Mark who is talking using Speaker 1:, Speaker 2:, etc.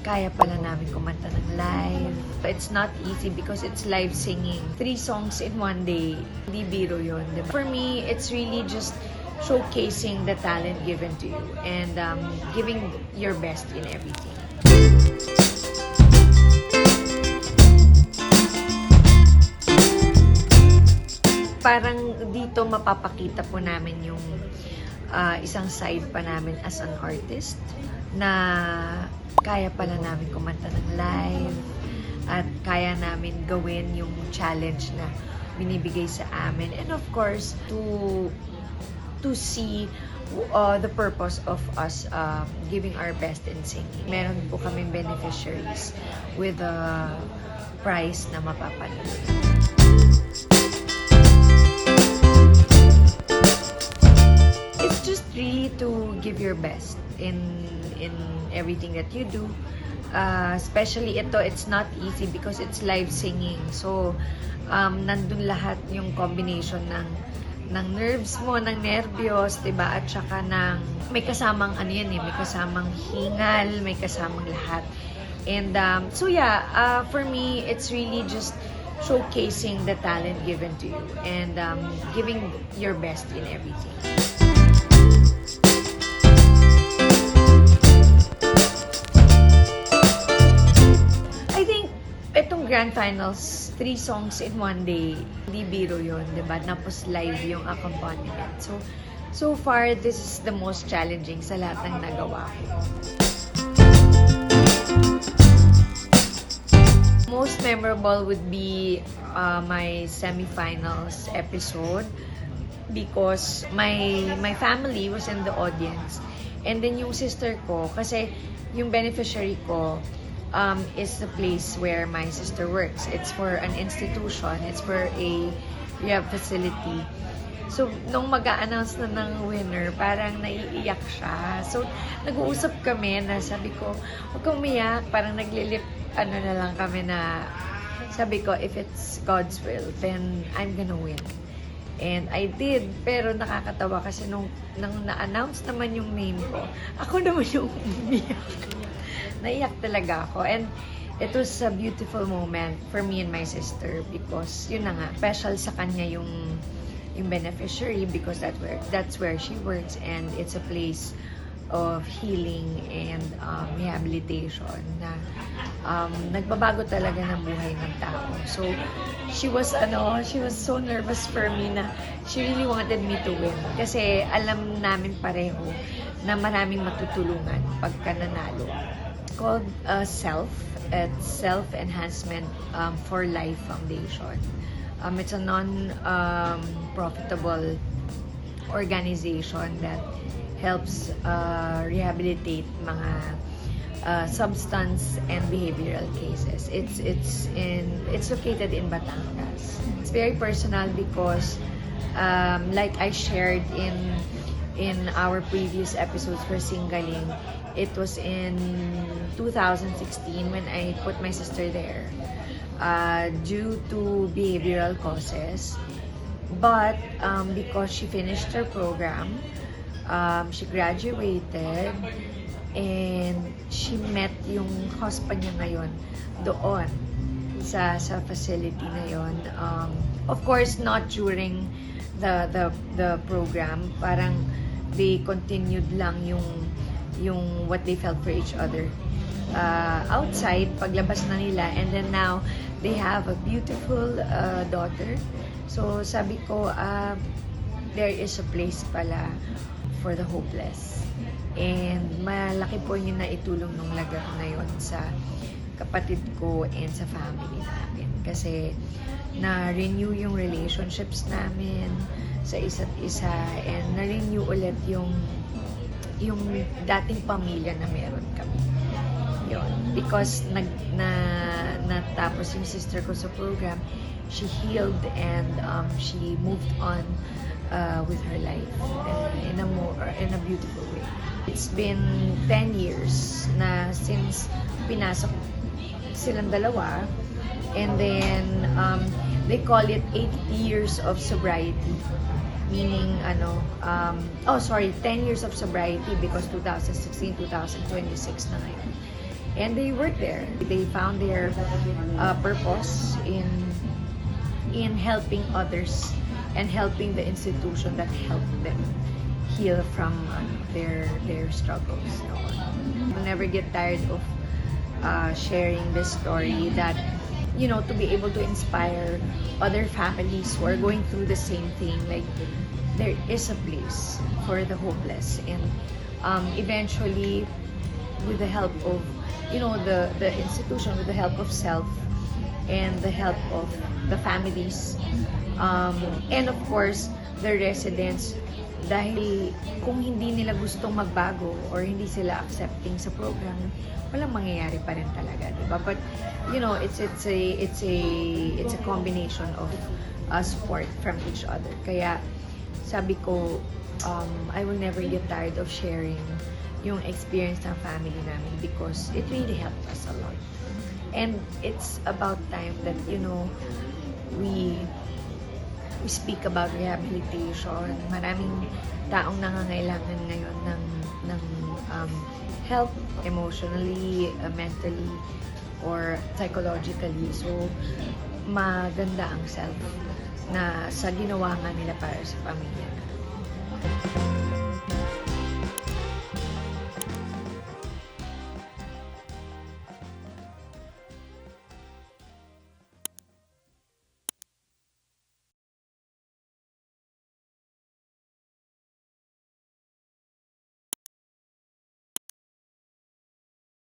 Speaker 1: kaya pala namin kumanta ng live. It's not easy because it's live singing. 3 songs in one day. Hindi biro yun, diba? For me, it's really just showcasing the talent given to you and giving your best in everything. Parang dito mapapakita po namin yung isang side pa namin as an artist na kaya pala namin kumanta ng live at kaya namin gawin yung challenge na binibigay sa amin, and of course to see the purpose of us giving our best in singing. Meron po kaming beneficiaries with a prize na mapapanood. It's just really to give your best in everything that you do. Especially it's not easy because it's live singing. So, nandun lahat yung combination ng nerves mo, ng nervyos, diba? At saka may kasamang may kasamang hingal, may kasamang lahat. And so yeah, for me, it's really just showcasing the talent given to you and giving your best in everything. Grand Finals, 3 songs in one day. Hindi biro yun, diba? Tapos live yung accompaniment. So far, this is the most challenging sa lahat ng nagawa ko. Most memorable would be my semifinals episode because my family was in the audience. And then yung sister ko, kasi yung beneficiary ko, is the place where my sister works. It's for an institution. It's for a rehab facility. So, nung mag-a-announce na ng winner, parang naiiyak siya. So, nag-uusap kami na sabi ko, huwag kang umiyak. Parang naglilip, na lang kami na, sabi ko, if it's God's will, then I'm gonna win. And I did, pero nakakatawa kasi nung na-announce naman yung name ko, ako naman yung umiyak. Naiyak talaga ako. And it was a beautiful moment for me and my sister because yun na nga, special sa kanya yung beneficiary because that's where she works, and it's a place of healing and rehabilitation na nagbabago talaga ng buhay ng tao. So she was so nervous for me na she really wanted me to win kasi alam namin pareho na maraming matutulungan pagka nanalo. Called it's Self-Enhancement for Life Foundation. It's a non-profitable organization that helps rehabilitate mga substance and behavioral cases. It's located in Batangas. It's very personal because like I shared in our previous episodes for Singaling, it was in 2016 when I put my sister there due to behavioral causes. But because she finished her program, she graduated, and she met yung husband niya ngayon doon sa facility na yon. Of course, not during the program. Parang they continued lang yung what they felt for each other outside, paglabas na nila, and then now they have a beautiful daughter. So sabi ko, there is a place pala for the hopeless, and malaki po yung naitulong ng lagak na yun sa kapatid ko and sa family namin kasi na-renew yung relationships namin sa isa't isa, and na-renew ulit yung dating pamilya na meron kami. Yun. Because natapos yung sister ko sa program, she healed and she moved on with her life in a beautiful way. It's been 10 years na since pinasok silang dalawa, and then they call it 8 years of sobriety. Meaning, 10 years of sobriety because 2016, 2026 na ngayon. And they work there. They found their purpose in helping others and helping the institution that helped them heal from their struggles. No? I'll never get tired of sharing this story that, you know, to be able to inspire other families who are going through the same thing. Like, there is a place for the hopeless, and eventually, with the help of, you know, the institution, with the help of self and the help of the families, and of course the residents, dahil kung hindi nila gustong magbago or hindi sila accepting sa program, walang mangyayari pa rin talaga, di ba? But you know, it's a combination of support from each other. Kaya sabi ko, I will never get tired of sharing yung experience ng family namin because it really helped us a lot. And it's about time that, you know, we speak about rehabilitation. Maraming taong nangangailangan ngayon ng help emotionally, mentally, or psychologically. So, maganda ang self na sa ginawa nga nila para sa pamilya.